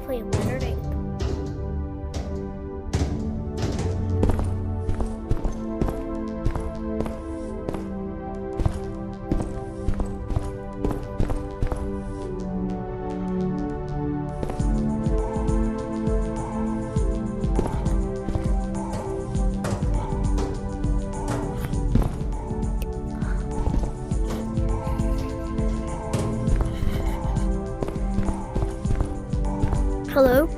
playing Letter Ape. Hello?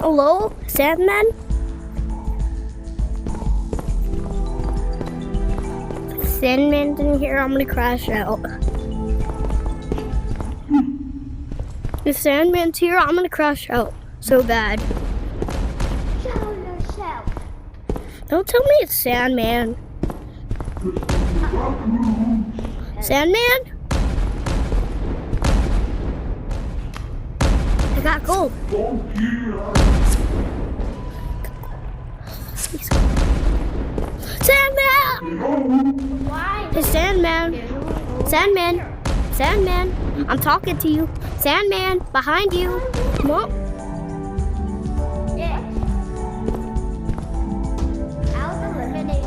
Hello, Sandman? If Sandman's in here, I'm gonna crash out. If Sandman's here, I'm gonna crash out so bad. Show yourself. Don't tell me it's Sandman. Sandman? I got gold. Sandman! Why? It's Sandman. Sandman. Sandman. I'm talking to you. Sandman, behind you. Come on. Yes. I'll eliminate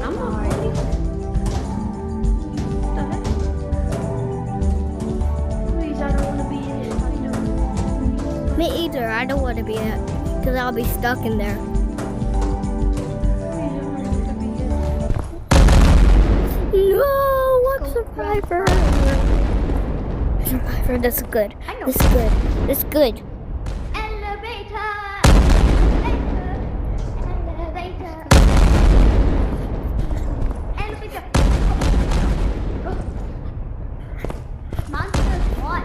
Please, I don't want to be in it. Me either. I don't want to be it. Because I'll be stuck in there. No! What survivor? Survivor, this is good. This is good. This is good. Elevator! Elevator! Elevator! Monster what?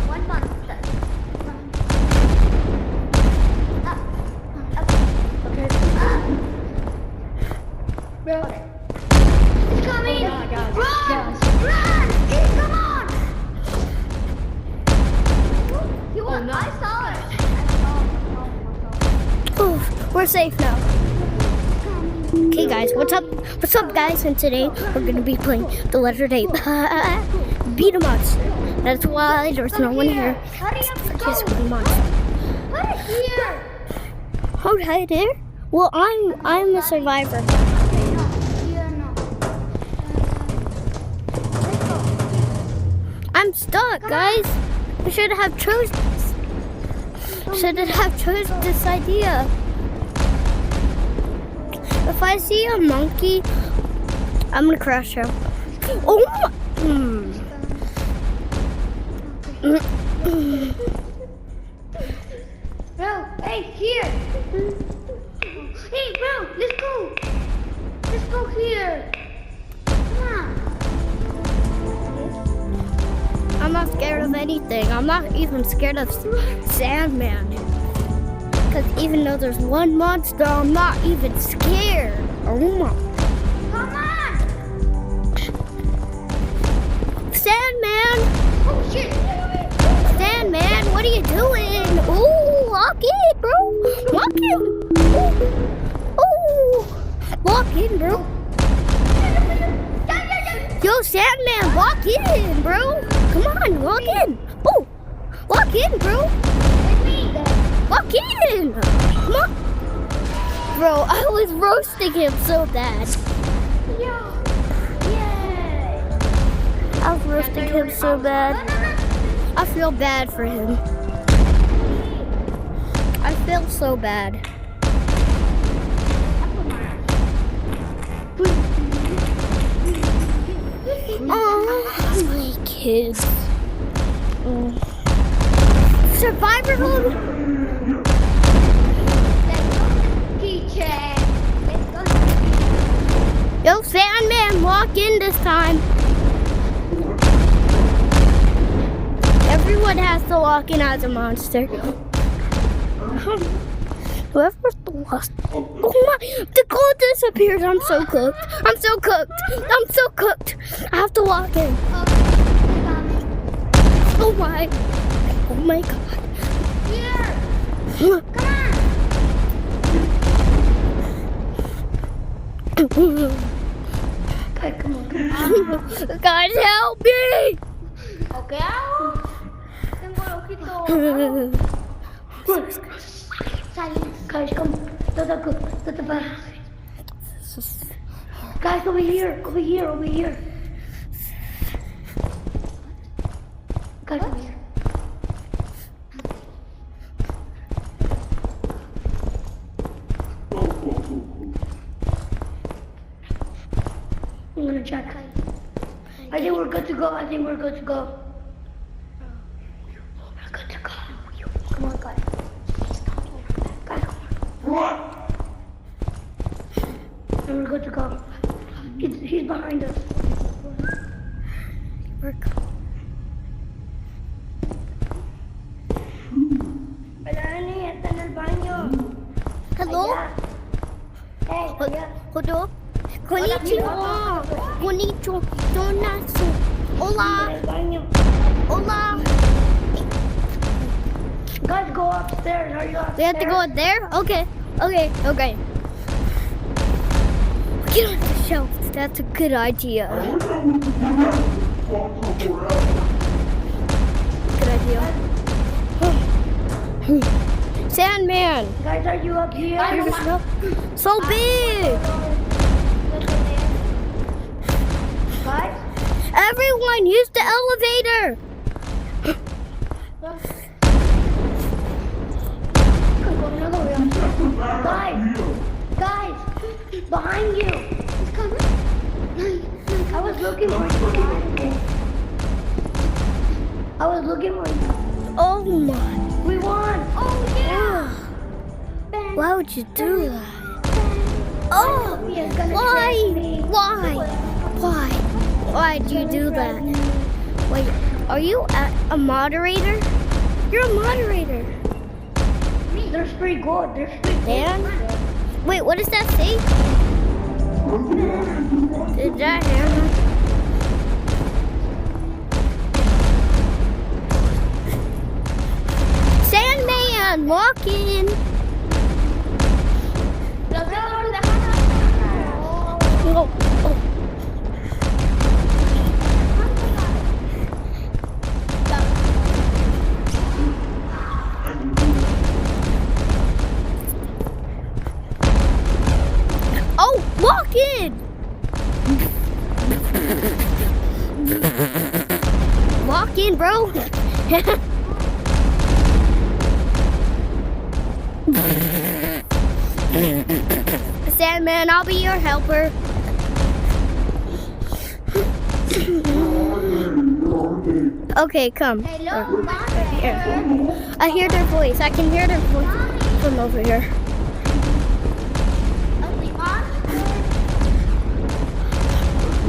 One monster. Okay. It's coming! Run! Run! Come on! He was, I saw it. I saw it. Oof, we're safe now. Okay, guys, what's up? What's up, guys? And today we're gonna be playing the Letter Ape. Beat 'em ups. That's why there's no one here. Hurry up, Just go! one monster. Hurry here! Oh, hi there. Well, I'm a survivor. No, here no. Let's go. I'm stuck, guys. We should have chosen this idea. If I see a monkey, I'm gonna crash out. Oh my! Bro, hey, here! Hey, bro, let's go! Let's go here! Come on! I'm not scared of anything. I'm not even scared of Sandman. Because even though there's one monster, I'm not even scared. Oh my. Come on! Sandman! Oh shit! Sandman, what are you doing? Ooh, lock in, bro. Lock in. Ooh. Lock in, bro. Yo, Sandman, lock in, bro. Come on, lock in. Oh, lock in, bro. Lock in. Come on. Bro, I was roasting him so bad. I was roasting him so bad. I feel bad for him. I feel so bad. Oh, my kids. Survivor mode? Let's go, teacher. Let's go. Yo, Sandman, walk in this time. Everyone has to walk in as a monster. Whoever's the lost. Oh my, the gold disappeared. I'm so cooked. I'm so cooked. I'm so cooked. I have to walk in. Oh my. Oh my god. Here. Come on. Okay, come on. Guys, help me. Okay. Tengo el ojito. Silence. Guys, come. Guys, over here. Over here. Over here. Guys, over here. I'm gonna check. I think we're good to go. I think we're good to go. We're good to go. Come on, guys. Guys, come on. And we're good to go. He's behind us. Melanie, está en el baño. Hello? Allá. Hey, allá. Hello? Konnichiwa. Konnichiwa. Donasu. Hola. En el baño. Hola. Guys, go upstairs. Are you upstairs? We have to go up there? Okay. Okay. Okay. Get on the shelf. That's a good idea. Good idea. Sandman. Guys, are you up here? So big. Guys? Everyone, use the elevator. Guys, behind you. He's coming. I was looking for you. I was looking for you. Oh my. We won. Oh yeah. Why would you do that? Oh, why? Why'd you do that? Wait, are you a moderator? You're a moderator. There's free gold. There's free gold. Dan? Wait, what does that say? Is that hammer? Sandman, walk in. Oh, oh. Oh, walk in. Walk in, bro. Sandman, I'll be your helper. Okay, come. Hello, Here. I hear their voice. I can hear their voice from over here.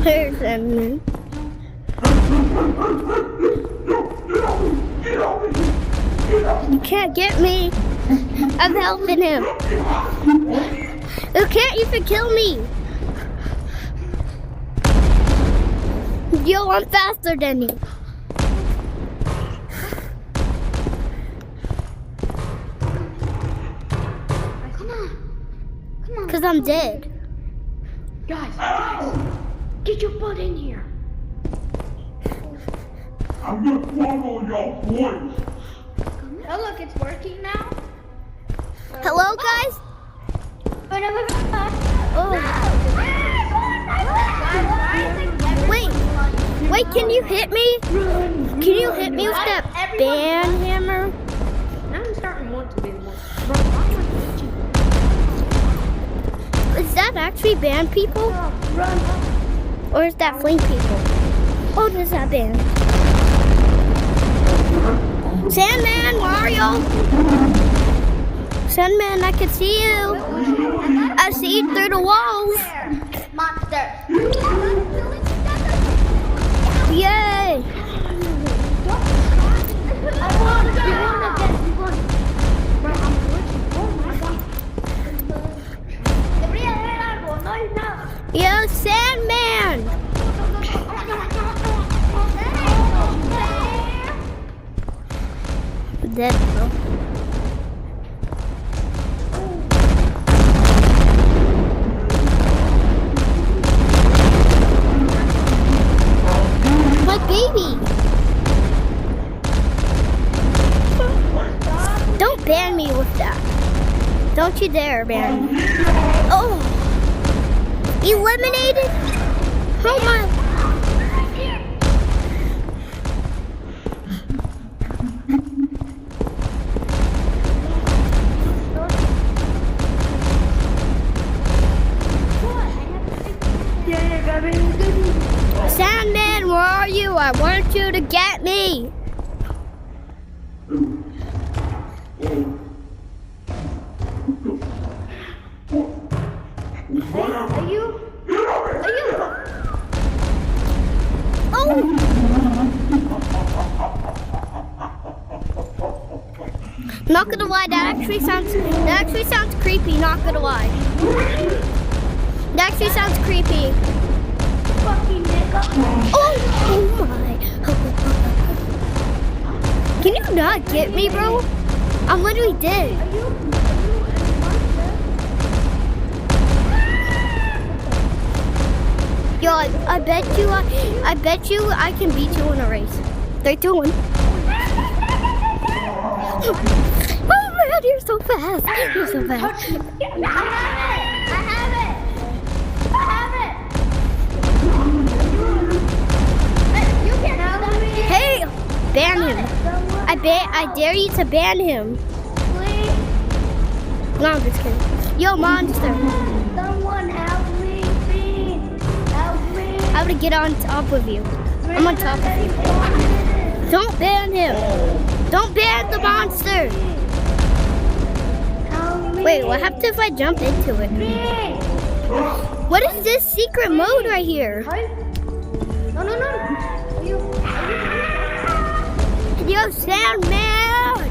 Here's Sandman. You can't get me. I'm helping him. You can't even kill me. Yo, I'm faster than you. Come on. Because I'm dead. Guys, get your butt in here. I'm gonna follow your voice. Oh, look, it's working now. Hello, guys? Oh. Wait, can you hit me? Can you hit me with that band hammer? Now I'm starting to want to be the one. Is that actually band people? Run. Or is that flame people? Oh, there's that band. Sandman, Mario. Sandman, I can see you. I see you through the walls. Monster. Yay. I won again. You won. Bro, I'm glitching. Oh my god. Debería haber algo. No hay nada. Yo, Sandman. Dead, bro. My baby. Don't ban me with that. Don't you dare ban me. Oh. Eliminated? Oh my. Sandman, where are you? I want you to get me. Are you? Oh. Not gonna lie, that actually sounds creepy, not gonna lie. That actually sounds creepy. Fucking nigga. Oh my. Can you not get me, bro? I'm literally dead. Are you Yo, I bet you I can beat you in a race. 3, 2, 1. Oh man, you're so fast. You're so fast. I have it. You can help me. Hey, ban him. I dare you to ban him. Please. No, I'm just kidding. Yo, monster. Someone help me, please. Help me. I'm gonna get on top of you. I'm on top of you. Don't ban him. Don't ban the monster. Help me. Wait, what happens if I jump into it? Please. What is this secret mode right here? No. Are you? Yo, Sandman!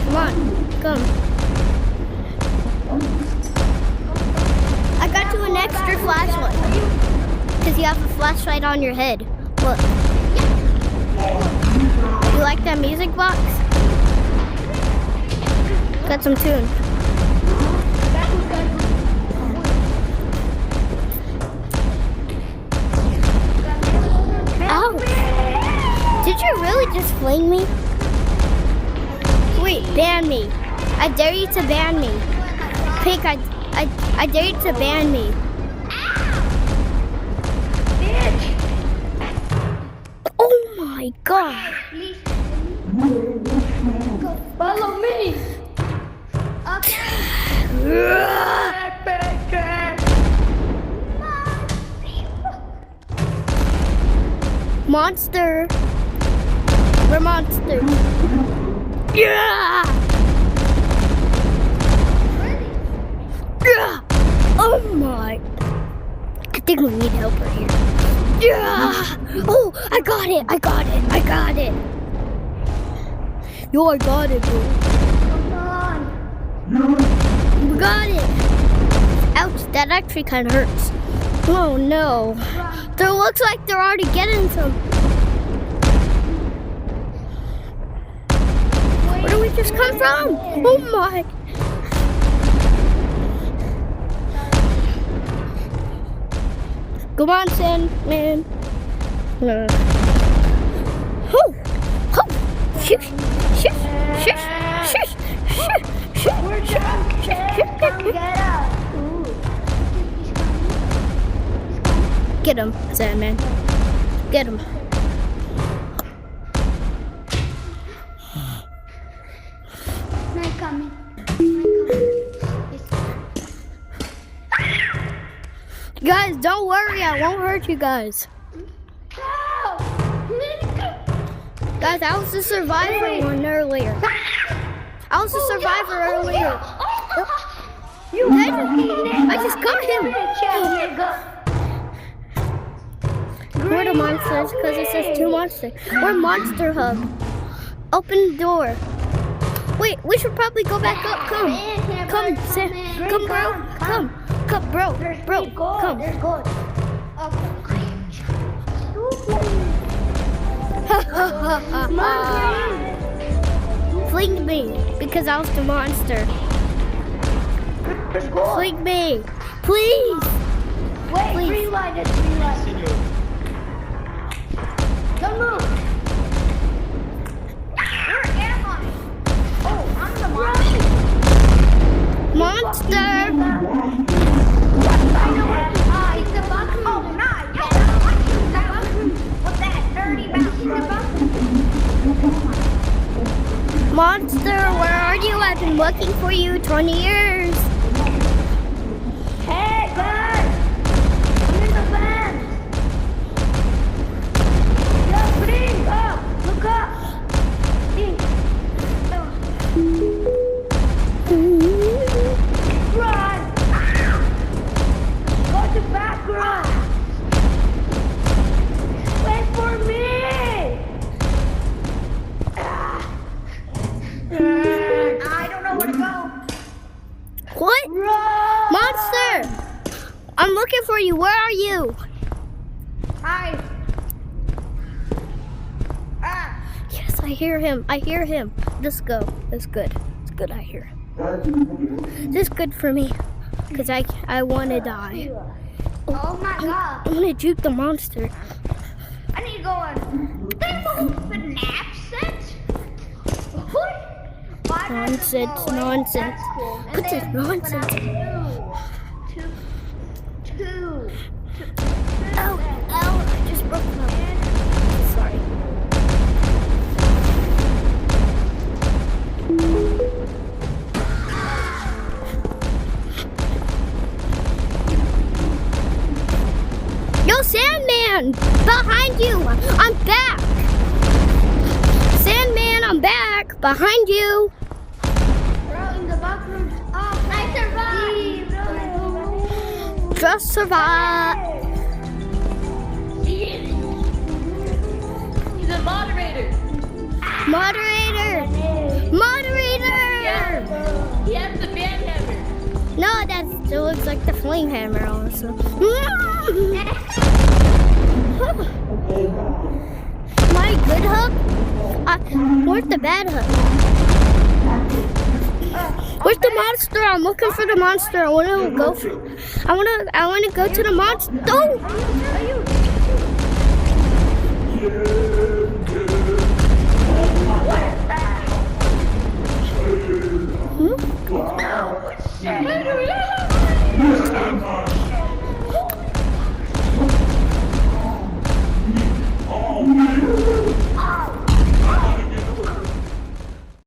Come on, come. I got you an extra flashlight. Because you have a flashlight on your head. Look. You like that music box? Got some tune. Ow! Did you really just fling me? Wait, ban me. I dare you to ban me. Pink, I dare you to ban me. Bitch. Oh my god. Follow me. Okay. Monster. We're monsters. Yeah! Yeah! Oh my. I think we need help right here. Yeah! Oh, I got it. Yo, I got it, bro. Come on. We got it. Ouch, that actually kind of hurts. Oh no. It looks like they're already getting some. Where do we just come from? Oh my. Come on, Sandman. Oh, oh, shush, shush, shush, shush, shush, shush. We're downstairs. Come get us. Get him, Sandman. Get him. I'm coming. Guys, don't worry. I won't hurt you guys. Guys, I was the survivor one earlier. I was the survivor earlier. You I just got him. We're the monsters because it says 2 monsters. We're Monster Hub. Open the door. Wait, we should probably go back up. Come, Sam. Come, bro. Come, bro. Come. There's gold. Fling me because I was the monster. There's gold. Fling me, please. Wait, Please. green light, there's green light. Don't move. Where am I? Oh, I'm the monster. Monster. I know where to hide. It's the bathroom. Oh, nice. Yo, what's that? What's that? Dirty mouse in the bathroom. Monster, where are you? I've been looking for you 20 years. Hey, guys! I'm in the van! Yo, please, up! Look up! Please. Run! Go to background! Wait for me! I don't know where to go. What? Run! Monster! I'm looking for you. Where are you? Hi. Ah. Yes, I hear him. Let's go. That's good. It's good I hear him. This is good for me. Because I want to die. Oh my god. I'm going to juke the monster. I need to go on. The nap set? What? Why not just Nonsense, go away? nonsense. That's cool. And Put this then nonsense. when two. Oh, I just broke my Sorry. Yo, Sandman! Behind you! I'm back! Sandman, I'm back! Behind you! Bro, in the bathroom. Oh, I survived! Just survive! He's a moderator. Moderator! Moderator! He has the band hammer. No, that still looks like the flame hammer also. My good hub? Where's the bad hub? Where's the monster? I'm looking for the monster. I wanna go to the monster. Oh!